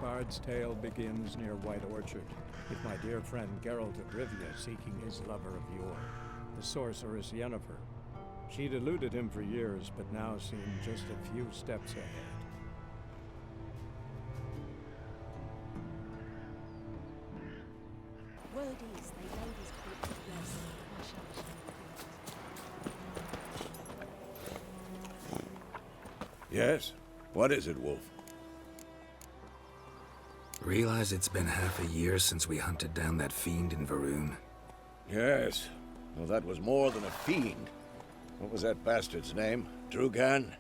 Nilfgaard's tale begins near White Orchard, with my dear friend Geralt of Rivia seeking his lover of yore, the sorceress Yennefer. She'd eluded him for years, but now seemed just a few steps ahead. Word is they laid his corpse to rest in the Yes? What is it, Wolf? Realize it's been half a year since we hunted down that fiend in Varun? Yes. Well, that was more than a fiend. What was that bastard's name? Drugan?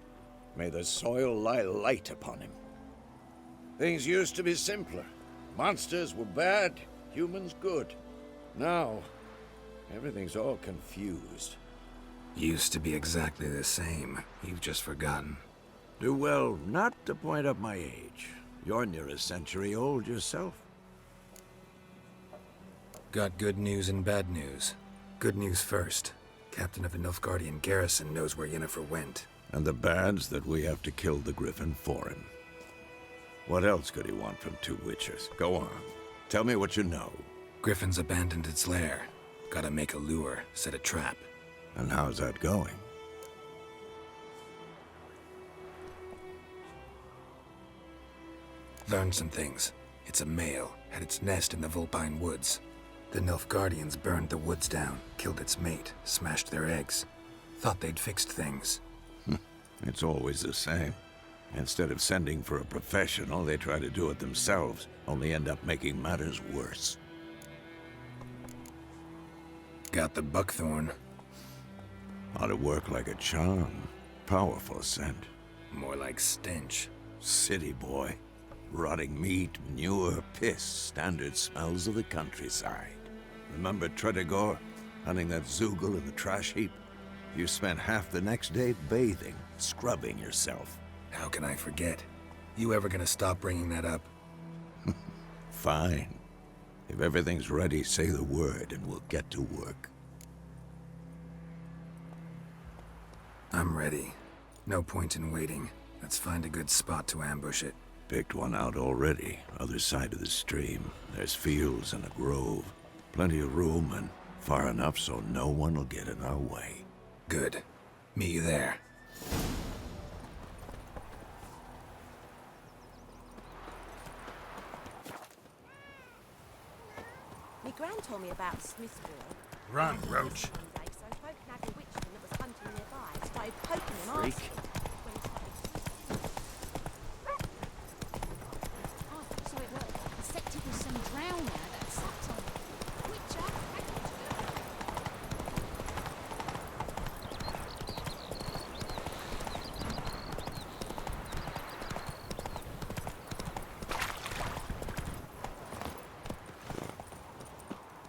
May the soil lie light upon him. Things used to be simpler. Monsters were bad, humans good. Now, everything's all confused. Used to be exactly the same. You've just forgotten. Do well not to point up my age. You're near a century old yourself. Got good news and bad news. Good news first. Captain of the Nilfgaardian garrison knows where Yennefer went. And the bad's that we have to kill the Griffin for him. What else could he want from two witchers? Go on. Tell me what you know. Griffin's abandoned its lair. Gotta make a lure, set a trap. And how's that going? Learned some things. It's a male, had its nest in the Vulpine Woods. The Nilfgaardians burned the woods down, killed its mate, smashed their eggs. Thought they'd fixed things. It's always the same. Instead of sending for a professional, they try to do it themselves, only end up making matters worse. Got the buckthorn. Ought to work like a charm. Powerful scent. More like stench. City boy. Rotting meat, manure, piss, standard smells of the countryside. Remember Tredegor? Hunting that Zoogle in the trash heap? You spent half the next day bathing, scrubbing yourself. How can I forget? You ever gonna stop bringing that up? Fine. If everything's ready, say the word and we'll get to work. I'm ready. No point in waiting. Let's find a good spot to ambush it. Picked one out already, other side of the stream. There's fields and a grove. Plenty of room and far enough so no one will get in our way. Good. Meet you there. My gran told me about Smithville. Run, Roach. One day, so I spoke to a witchman that was hunting nearby. Started poking him Freak. asking. Oh, so it was a septic with some drowner that sucked on it. Witcher,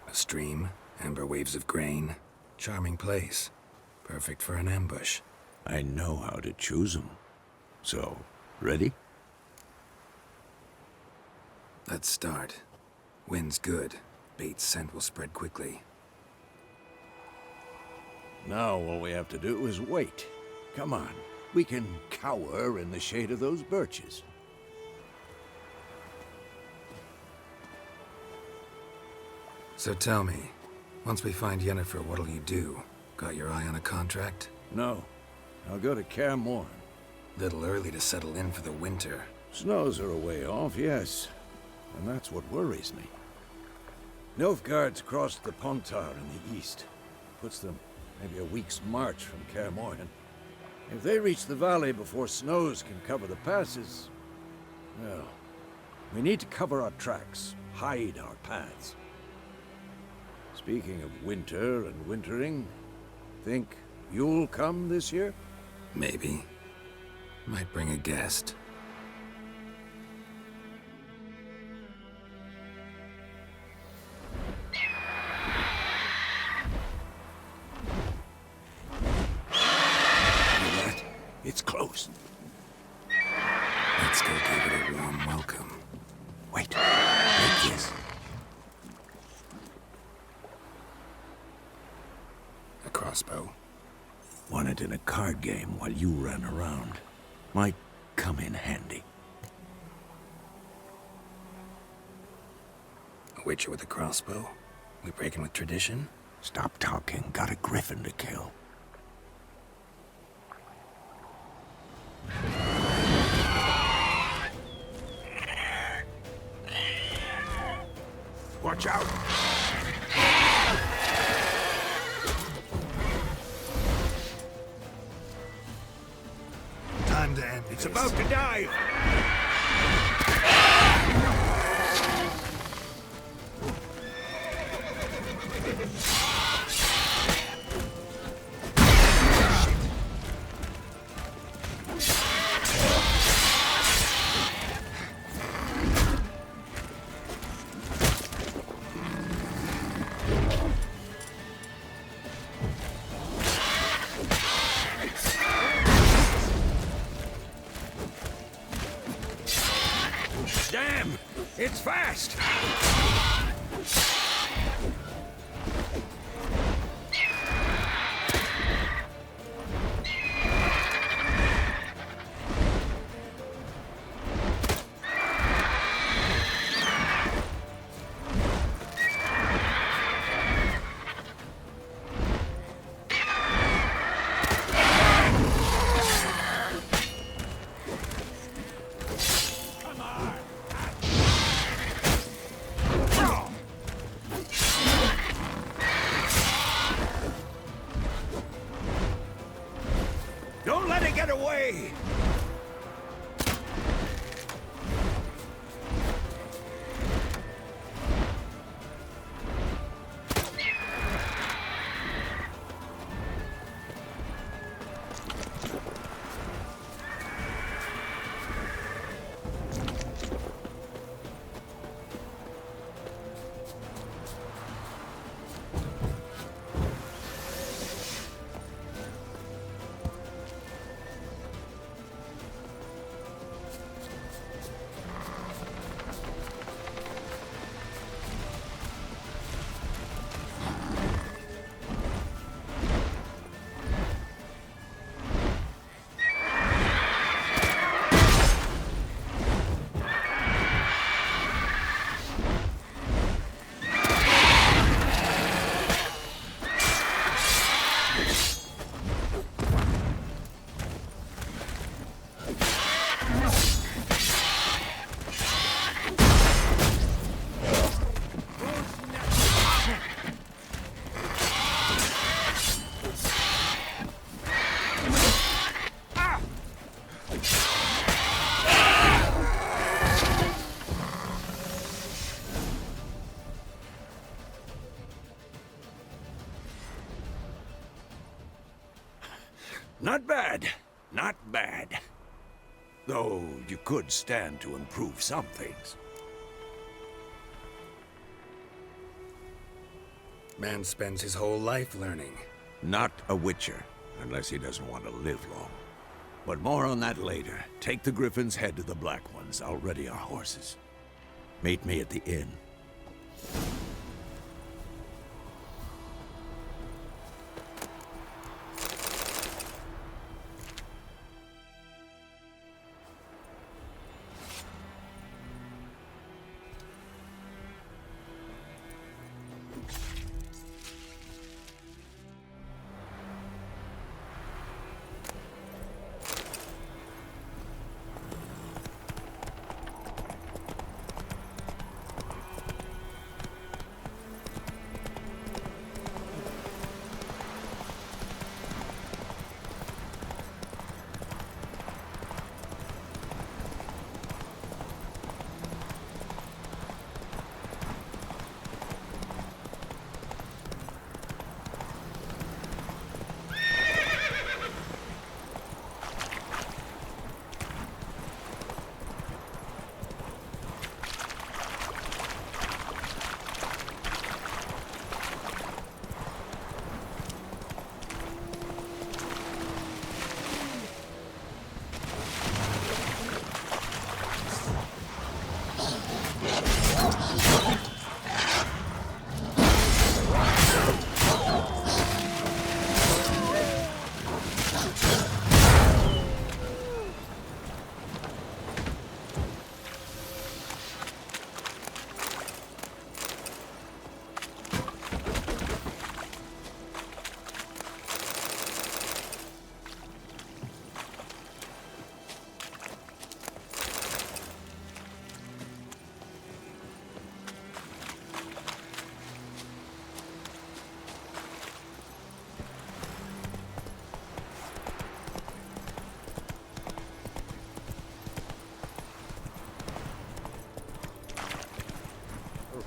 A stream, amber waves of grain. Charming place. Perfect for an ambush. I know how to choose them. So, ready? Let's start. Wind's good. Bait's scent will spread quickly. Now all we have to do is wait. Come on. We can cower in the shade of those birches. So tell me, once we find Yennefer, what'll you do? Got your eye on a contract? No. I'll go to Kaer Morhen. Little early to settle in for the winter. Snows are a way off, yes. And that's what worries me. Nilfgaard's crossed the Pontar in the east. Puts them maybe a week's march from Kaer Morhen. If they reach the valley before snows can cover the passes, well, we need to cover our tracks, hide our paths. Speaking of winter and wintering, think you'll come this year? Maybe. Might bring a guest. It's close. Let's go give it a warm welcome. Wait. Take this. A crossbow. Won it in a card game while you ran around. Might come in handy. Witcher with a crossbow? We breaking with tradition? Stop talking. Got a griffin to kill. Watch out! Time to end It's this. about to dive! Damn! It's fast! Don't let it get away! Not bad. Not bad. Though you could stand to improve some things. Man spends his whole life learning. Not a Witcher, unless he doesn't want to live long. But more on that later. Take the Griffin's head to the Black Ones. I'll ready our horses. Meet me at the inn.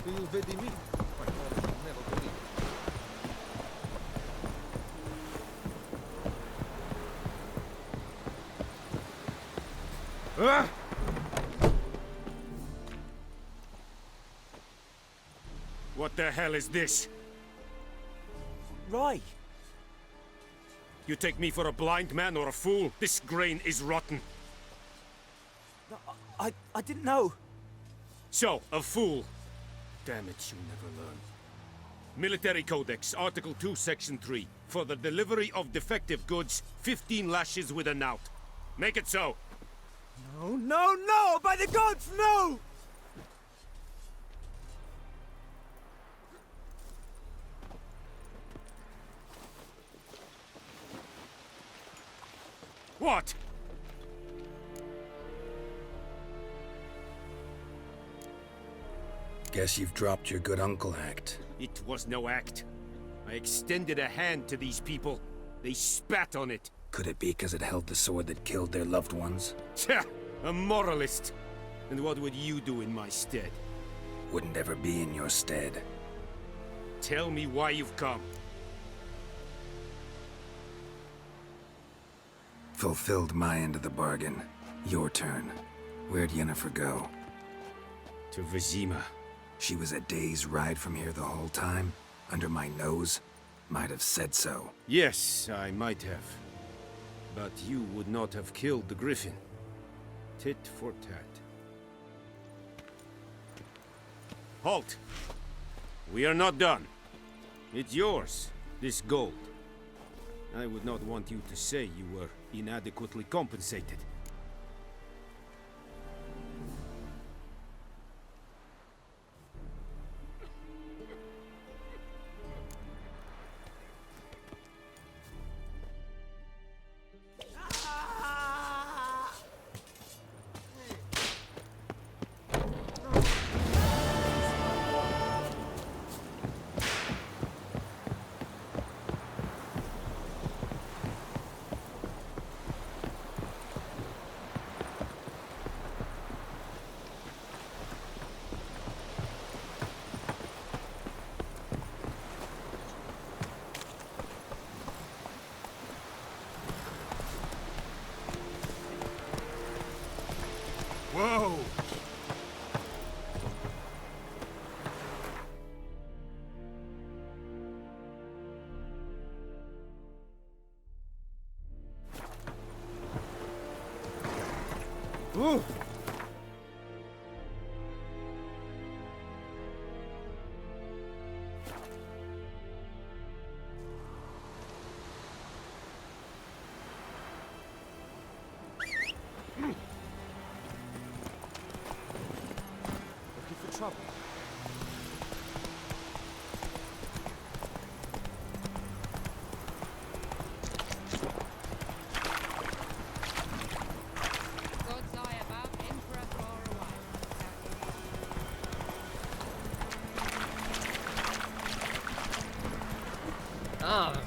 Do you vedi me? My father will never believe it. Ah! What the hell is this? Right. You take me for a blind man or a fool? This grain is rotten. No, I didn't know. So, a fool. Damn it, you never learn. Military Codex, Article 2, Section 3. For the delivery of defective goods, 15 lashes with a knout. Make it so. No, no, no! By the gods, no! What? Guess you've dropped your good uncle act. It was no act. I extended a hand to these people. They spat on it. Could it be because it held the sword that killed their loved ones? Tja, a moralist. And what would you do in my stead? Wouldn't ever be in your stead. Tell me why you've come. Fulfilled my end of the bargain. Your turn. Where'd Yennefer go? To Vizima. She was a day's ride from here the whole time? Under my nose? Might have said so. Yes, I might have. But you would not have killed the griffin. Tit for tat. Halt! We are not done. It's yours, this gold. I would not want you to say you were inadequately compensated. Whoa! Ooh! Trouble. God's eye about Emperor far away. Ah.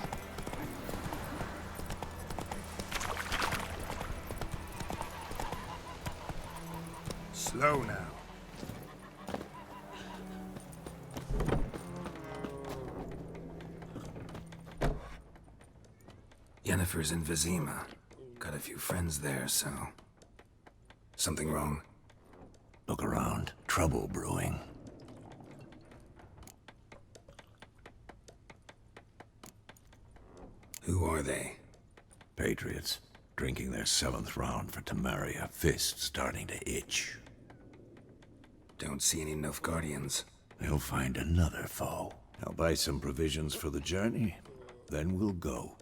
Slow now. Yennefer's in Vizima. Got a few friends there, so... Something wrong? Look around. Trouble brewing. Who are they? Patriots. Drinking their 7th round for Temeria. Fist starting to itch. Don't see any Nilfgaardians. They'll find another foe. I'll buy some provisions for the journey. Then we'll go.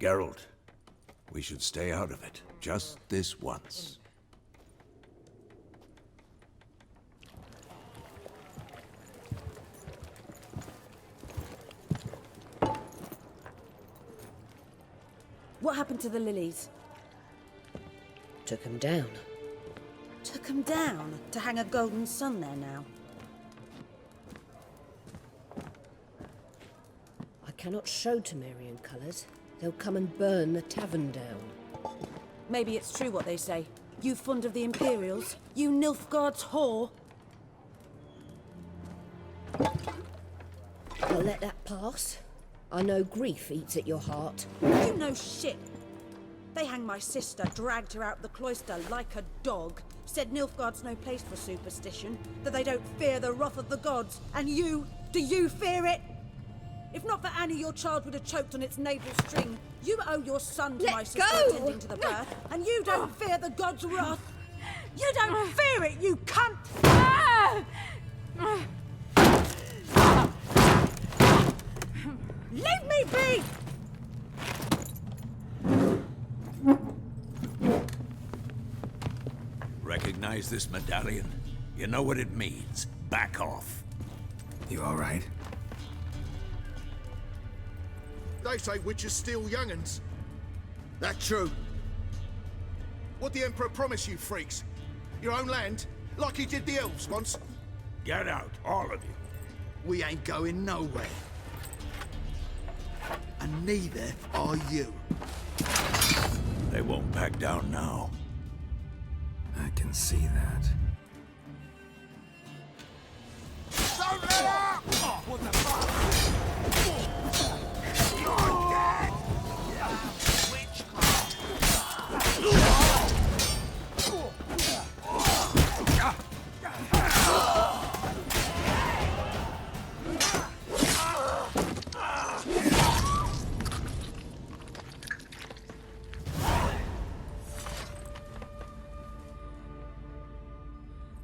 Geralt, we should stay out of it. Just this once. What happened to the lilies? Took him down. Took them down to hang a golden sun there now. I cannot show Temerian colours. They'll come and burn the tavern down. Maybe it's true what they say. You fond of the Imperials? You Nilfgaard's whore? I'll let that pass. I know grief eats at your heart. You know shit. They hanged my sister, dragged her out the cloister like a dog. Said Nilfgaard's no place for superstition, that they don't fear the wrath of the gods. And you, do you fear it? If not for Annie, your child would have choked on its navel string. You owe your son to Let my sister go! attending to the birth, and you don't fear the gods' wrath. You don't fear it, you cunt! Leave me be! Recognize this medallion? You know what it means. Back off. You all right? They say witches steal young'uns. That true? What the Emperor promise you, freaks? Your own land? Like he did the elves once? Get out, all of you. We ain't going nowhere. And neither are you. They won't back down now. I can see that. Don't let her! Oh, what the fuck? You're dead!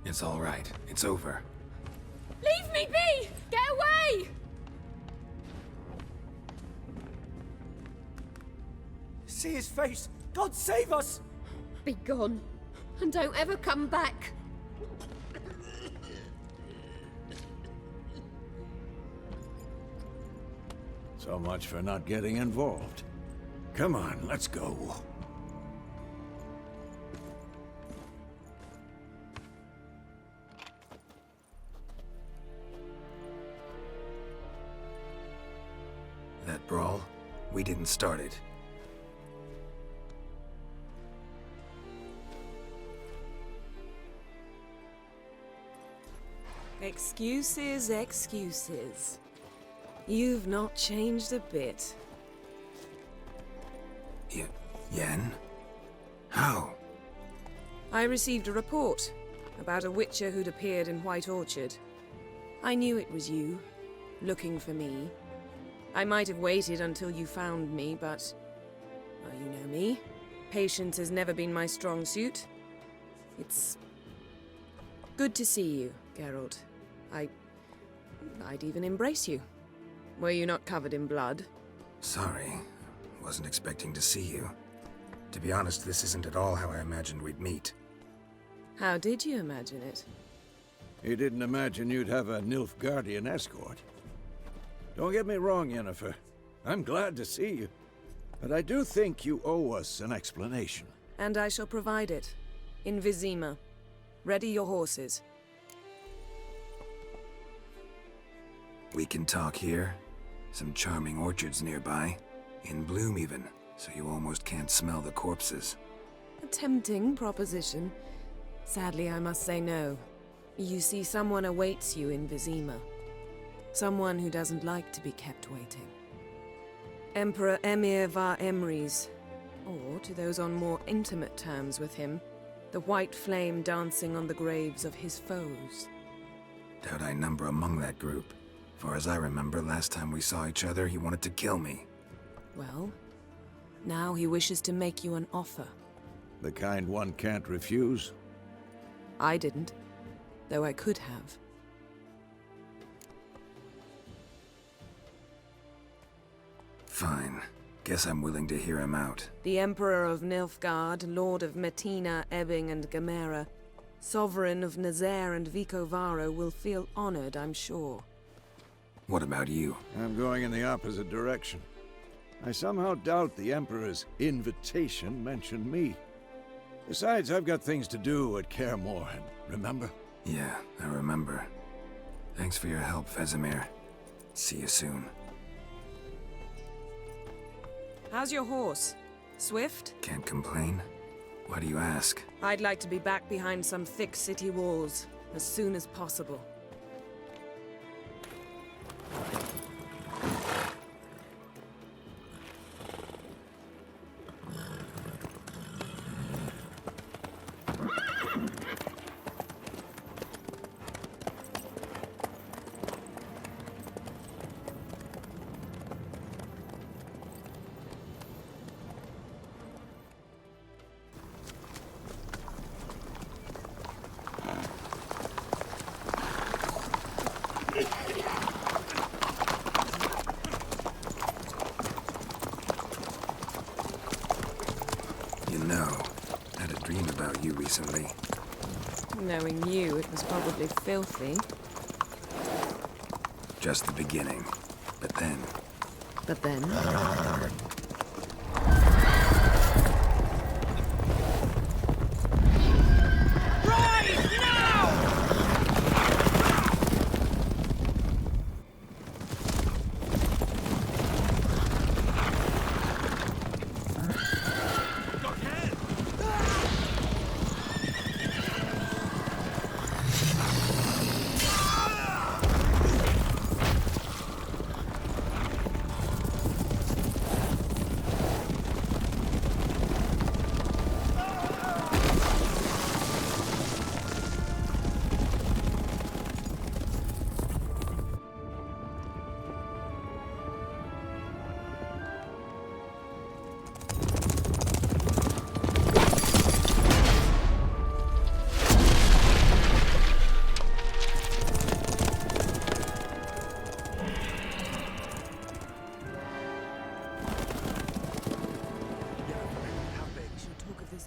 It's all right. It's over. Leave me be! Get away! See his face! God save us! Be gone. And don't ever come back. So much for not getting involved. Come on, let's go. That brawl, we didn't start it. Excuses, excuses. You've not changed a bit. Yen? How? I received a report about a witcher who'd appeared in White Orchard. I knew it was you, looking for me. I might have waited until you found me, but... well, you know me. Patience has never been my strong suit. It's... good to see you, Geralt. I'd even embrace you. Were you not covered in blood? Sorry. Wasn't expecting to see you. To be honest, this isn't at all how I imagined we'd meet. How did you imagine it? You didn't imagine you'd have a Nilfgaardian escort. Don't get me wrong, Yennefer. I'm glad to see you. But I do think you owe us an explanation. And I shall provide it. In Vizima. Ready your horses. We can talk here. Some charming orchards nearby. In bloom even, so you almost can't smell the corpses. A tempting proposition. Sadly, I must say no. You see, someone awaits you in Vizima. Someone who doesn't like to be kept waiting. Emperor Emir var Emrys, or to those on more intimate terms with him, the white flame dancing on the graves of his foes. Doubt I number among that group. Far as I remember, last time we saw each other, he wanted to kill me. Well, now he wishes to make you an offer. The kind one can't refuse? I didn't, though I could have. Fine. Guess I'm willing to hear him out. The Emperor of Nilfgaard, Lord of Metina, Ebbing and Gamera, Sovereign of Nazaire and Vicovaro will feel honored, I'm sure. What about you? I'm going in the opposite direction. I somehow doubt the Emperor's invitation mentioned me. Besides, I've got things to do at Kaer Morhen, remember? Yeah, I remember. Thanks for your help, Vesemir. See you soon. How's your horse? Swift? Can't complain. Why do you ask? I'd like to be back behind some thick city walls, as soon as possible. You know, I had a dream about you recently. Knowing you, it was probably filthy. Just the beginning. But then... But then...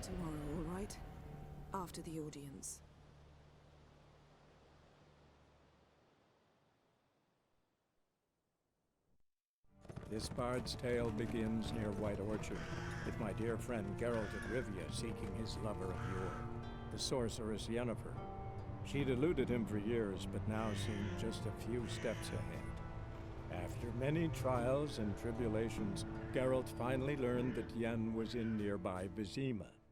Tomorrow, all right? After the audience. This bard's tale begins near White Orchard, with my dear friend Geralt of Rivia seeking his lover of yore, the sorceress Yennefer. She'd eluded him for years, but now seemed just a few steps ahead. After many trials and tribulations, Geralt finally learned that Yen was in nearby Vizima,